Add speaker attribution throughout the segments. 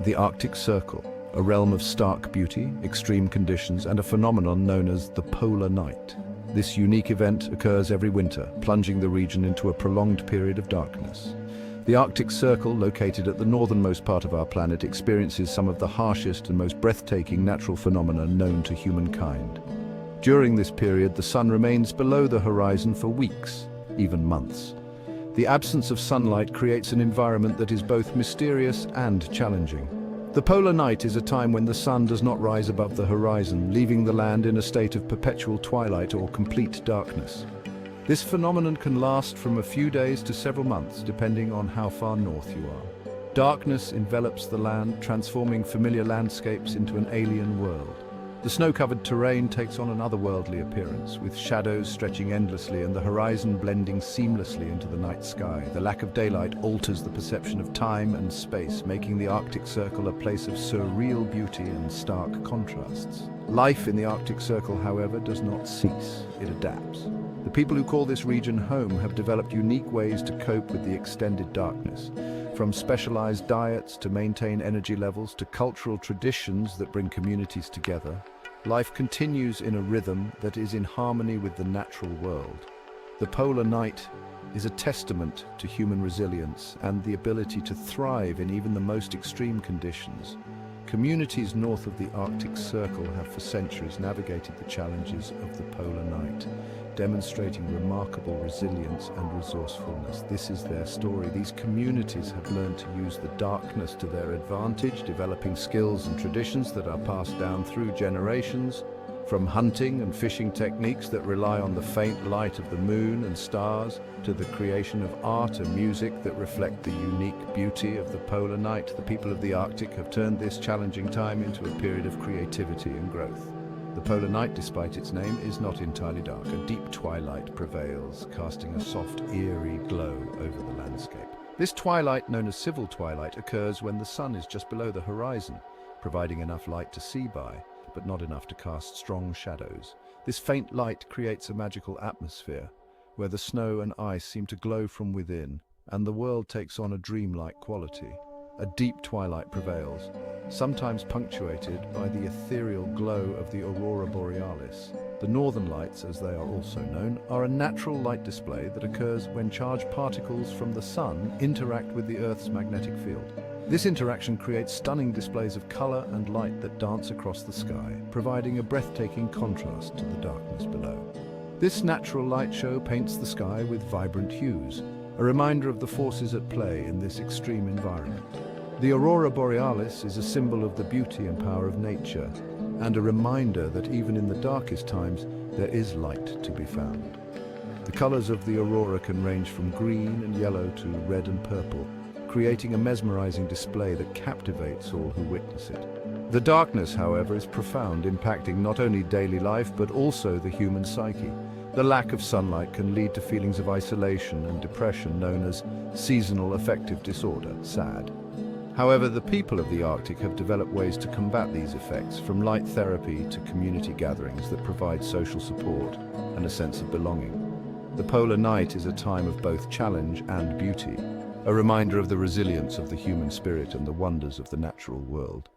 Speaker 1: The Arctic Circle, a realm of stark beauty, extreme conditions, and a phenomenon known as the polar night. This unique event occurs every winter, plunging the region into a prolonged period of darkness. The Arctic Circle, located at the northernmost part of our planet, experiences some of the harshest and most breathtaking natural phenomena known to humankind. During this period, the sun remains below the horizon for weeks, even months. The absence of sunlight creates an environment that is both mysterious and challenging. The polar night is a time when the sun does not rise above the horizon, leaving the land in a state of perpetual twilight or complete darkness. This phenomenon can last from a few days to several months, depending on how far north you are. Darkness envelops the land, transforming familiar landscapes into an alien world. The snow-covered terrain takes on an otherworldly appearance, with shadows stretching endlessly and the horizon blending seamlessly into the night sky. The lack of daylight alters the perception of time and space, making the Arctic Circle a place of surreal beauty and stark contrasts. Life in the Arctic Circle, however, does not cease. It adapts. The people who call this region home have developed unique ways to cope with the extended darkness. From specialized diets to maintain energy levels to cultural traditions that bring communities together, life continues in a rhythm that is in harmony with the natural world. The polar night is a testament to human resilience and the ability to thrive in even the most extreme conditions. Communities north of the Arctic Circle have for centuries navigated the challenges of the polar night, demonstrating remarkable resilience and resourcefulness. This is their story. These communities have learned to use the darkness to their advantage, developing skills and traditions that are passed down through generations. From hunting and fishing techniques that rely on the faint light of the moon and stars, to the creation of art and music that reflect the unique beauty of the polar night, the people of the Arctic have turned this challenging time into a period of creativity and growth. The polar night, despite its name, is not entirely dark. A deep twilight prevails, casting a soft, eerie glow over the landscape. This twilight, known as civil twilight, occurs when the sun is just below the horizon, providing enough light to see by, but not enough to cast strong shadows. This faint light creates a magical atmosphere, where the snow and ice seem to glow from within, and the world takes on a dreamlike quality. A deep twilight prevails, sometimes punctuated by the ethereal glow of the aurora borealis. The northern lights, as they are also known, are a natural light display that occurs when charged particles from the sun interact with the Earth's magnetic field. This interaction creates stunning displays of color and light that dance across the sky, providing a breathtaking contrast to the darkness below. This natural light show paints the sky with vibrant hues, a reminder of the forces at play in this extreme environment. The aurora borealis is a symbol of the beauty and power of nature, and a reminder that even in the darkest times, there is light to be found. The colors of the aurora can range from green and yellow to red and purple, creating a mesmerizing display that captivates all who witness it. The darkness, however, is profound, impacting not only daily life but also the human psyche. The lack of sunlight can lead to feelings of isolation and depression known as seasonal affective disorder, SAD. However, the people of the Arctic have developed ways to combat these effects, from light therapy to community gatherings that provide social support and a sense of belonging. The polar night is a time of both challenge and beauty, a reminder of the resilience of the human spirit and the wonders of the natural world.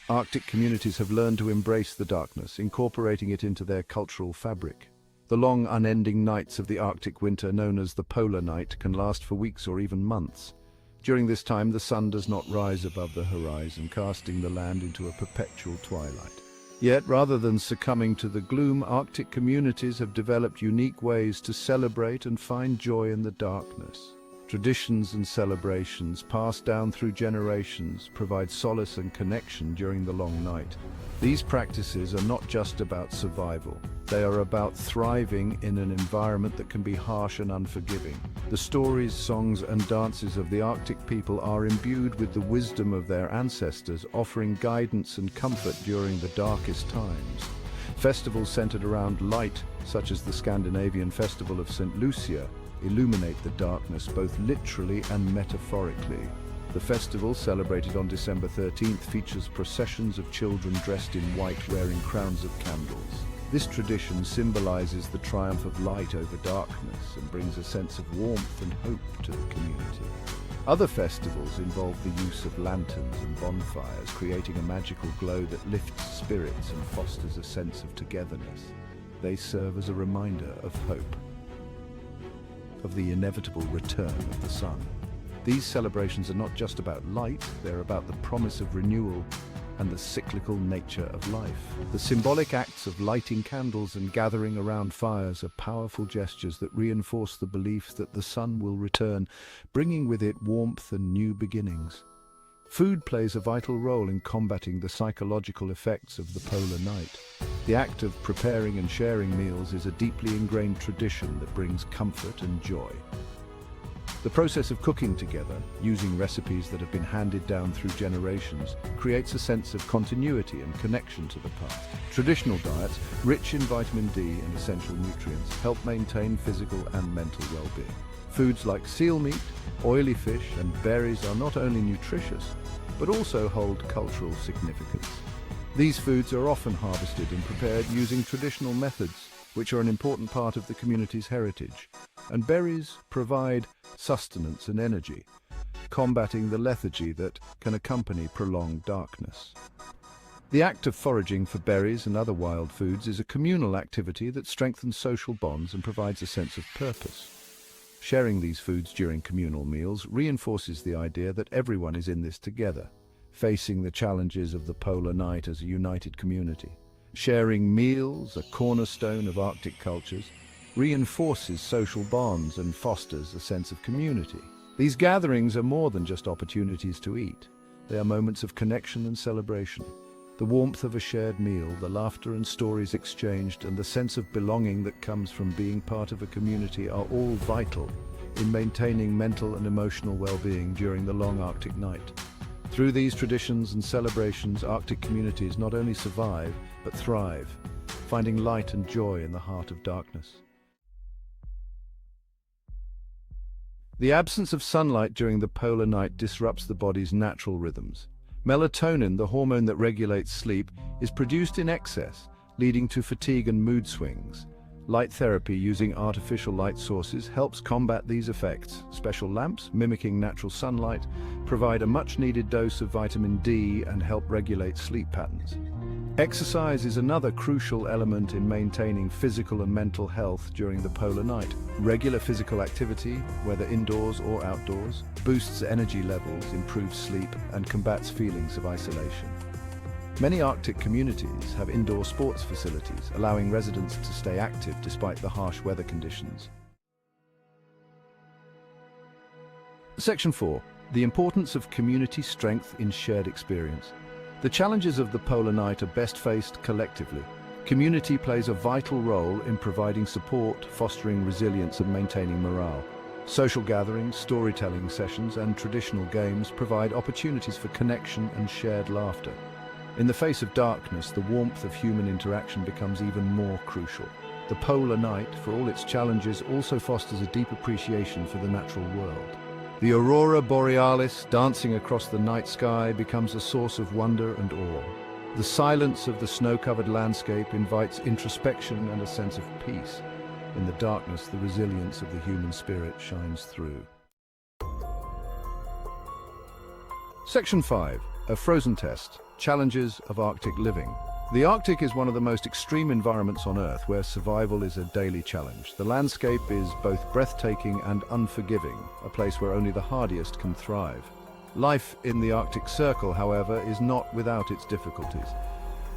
Speaker 1: Arctic communities have learned to embrace the darkness, incorporating it into their cultural fabric. The long, unending nights of the Arctic winter, known as the polar night, can last for weeks or even months. During this time, the sun does not rise above the horizon, casting the land into a perpetual twilight. Yet, rather than succumbing to the gloom, Arctic communities have developed unique ways to celebrate and find joy in the darkness. Traditions and celebrations, passed down through generations, provide solace and connection during the long night. These practices are not just about survival. They are about thriving in an environment that can be harsh and unforgiving. The stories, songs, and dances of the Arctic people are imbued with the wisdom of their ancestors, offering guidance and comfort during the darkest times. Festivals centered around light, such as the Scandinavian Festival of St. Lucia, illuminate the darkness both literally and metaphorically. The festival, celebrated on December 13th, features processions of children dressed in white wearing crowns of candles. This tradition symbolizes the triumph of light over darkness and brings a sense of warmth and hope to the community. Other festivals involve the use of lanterns and bonfires, creating a magical glow that lifts spirits and fosters a sense of togetherness. They serve as a reminder of hope, of the inevitable return of the sun. These celebrations are not just about light, they're about the promise of renewal and the cyclical nature of life. The symbolic acts of lighting candles and gathering around fires are powerful gestures that reinforce the belief that the sun will return, bringing with it warmth and new beginnings. Food plays a vital role in combating the psychological effects of the polar night. The act of preparing and sharing meals is a deeply ingrained tradition that brings comfort and joy. The process of cooking together, using recipes that have been handed down through generations, creates a sense of continuity and connection to the past. Traditional diets, rich in vitamin D and essential nutrients, help maintain physical and mental well-being. Foods like seal meat, oily fish, and berries are not only nutritious, but also hold cultural significance. These foods are often harvested and prepared using traditional methods, which are an important part of the community's heritage. And berries provide sustenance and energy, combating the lethargy that can accompany prolonged darkness. The act of foraging for berries and other wild foods is a communal activity that strengthens social bonds and provides a sense of purpose. Sharing these foods during communal meals reinforces the idea that everyone is in this together, facing the challenges of the polar night as a united community. Sharing meals, a cornerstone of Arctic cultures, reinforces social bonds and fosters a sense of community. These gatherings are more than just opportunities to eat. They are moments of connection and celebration. The warmth of a shared meal, the laughter and stories exchanged, and the sense of belonging that comes from being part of a community are all vital in maintaining mental and emotional well-being during the long Arctic night. Through these traditions and celebrations, Arctic communities not only survive, but thrive, finding light and joy in the heart of darkness. The absence of sunlight during the polar night disrupts the body's natural rhythms. Melatonin, the hormone that regulates sleep, is produced in excess, leading to fatigue and mood swings. Light therapy using artificial light sources helps combat these effects. Special lamps, mimicking natural sunlight, provide a much-needed dose of vitamin D and help regulate sleep patterns. Exercise is another crucial element in maintaining physical and mental health during the polar night. Regular physical activity, whether indoors or outdoors, boosts energy levels, improves sleep, and combats feelings of isolation. Many Arctic communities have indoor sports facilities, allowing residents to stay active despite the harsh weather conditions. Section 4. The importance of community strength in shared experience. The challenges of the polar night are best faced collectively. Community plays a vital role in providing support, fostering resilience, and maintaining morale. Social gatherings, storytelling sessions, and traditional games provide opportunities for connection and shared laughter. In the face of darkness, the warmth of human interaction becomes even more crucial. The polar night, for all its challenges, also fosters a deep appreciation for the natural world. The aurora borealis, dancing across the night sky, becomes a source of wonder and awe. The silence of the snow-covered landscape invites introspection and a sense of peace. In the darkness, the resilience of the human spirit shines through. Section 5. A frozen test. Challenges of Arctic living. The Arctic is one of the most extreme environments on Earth where survival is a daily challenge. The landscape is both breathtaking and unforgiving, a place where only the hardiest can thrive. Life in the Arctic Circle, however, is not without its difficulties.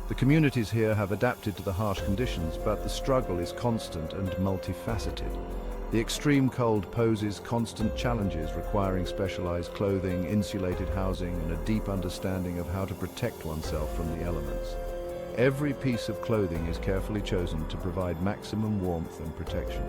Speaker 1: The communities here have adapted to the harsh conditions, but the struggle is constant and multifaceted. The extreme cold poses constant challenges requiring specialized clothing, insulated housing, and a deep understanding of how to protect oneself from the elements. Every piece of clothing is carefully chosen to provide maximum warmth and protection,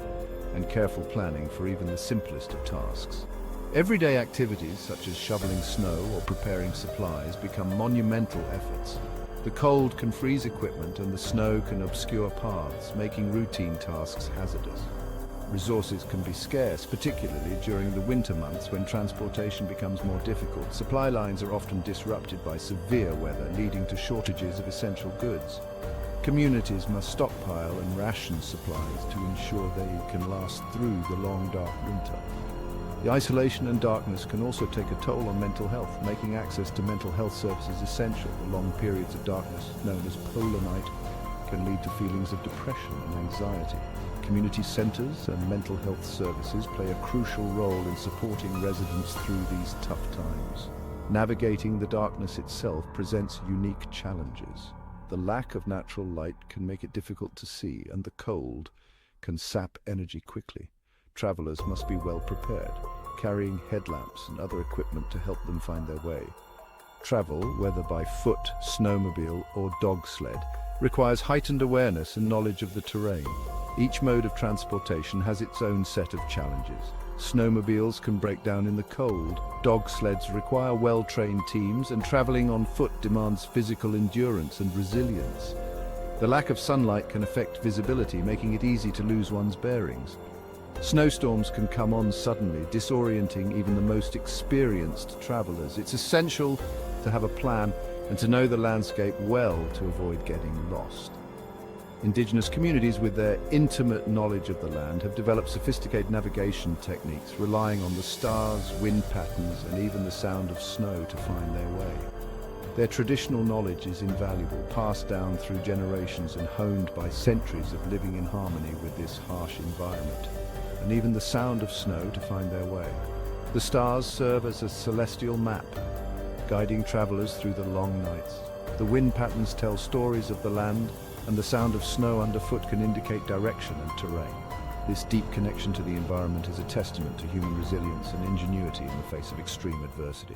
Speaker 1: and careful planning for even the simplest of tasks. Everyday activities such as shoveling snow or preparing supplies become monumental efforts. The cold can freeze equipment and the snow can obscure paths, making routine tasks hazardous. Resources can be scarce, particularly during the winter months when transportation becomes more difficult. Supply lines are often disrupted by severe weather, leading to shortages of essential goods. Communities must stockpile and ration supplies to ensure they can last through the long, dark winter. The isolation and darkness can also take a toll on mental health, making access to mental health services essential. The long periods of darkness, known as polar night, can lead to feelings of depression and anxiety. Community centres and mental health services play a crucial role in supporting residents through these tough times. Navigating the darkness itself presents unique challenges. The lack of natural light can make it difficult to see, and the cold can sap energy quickly. Travelers must be well prepared, carrying headlamps and other equipment to help them find their way. Travel, whether by foot, snowmobile, or dog sled, requires heightened awareness and knowledge of the terrain. Each mode of transportation has its own set of challenges. Snowmobiles can break down in the cold, dog sleds require well-trained teams, and traveling on foot demands physical endurance and resilience. The lack of sunlight can affect visibility, making it easy to lose one's bearings. Snowstorms can come on suddenly, disorienting even the most experienced travelers. It's essential to have a plan and to know the landscape well to avoid getting lost. Indigenous communities, with their intimate knowledge of the land, have developed sophisticated navigation techniques, relying on the stars, wind patterns, and even the sound of snow to find their way. Their traditional knowledge is invaluable, passed down through generations and honed by centuries of living in harmony with this harsh environment, and even the sound of snow to find their way. The stars serve as a celestial map, guiding travelers through the long nights. The wind patterns tell stories of the land, and the sound of snow underfoot can indicate direction and terrain. This deep connection to the environment is a testament to human resilience and ingenuity in the face of extreme adversity.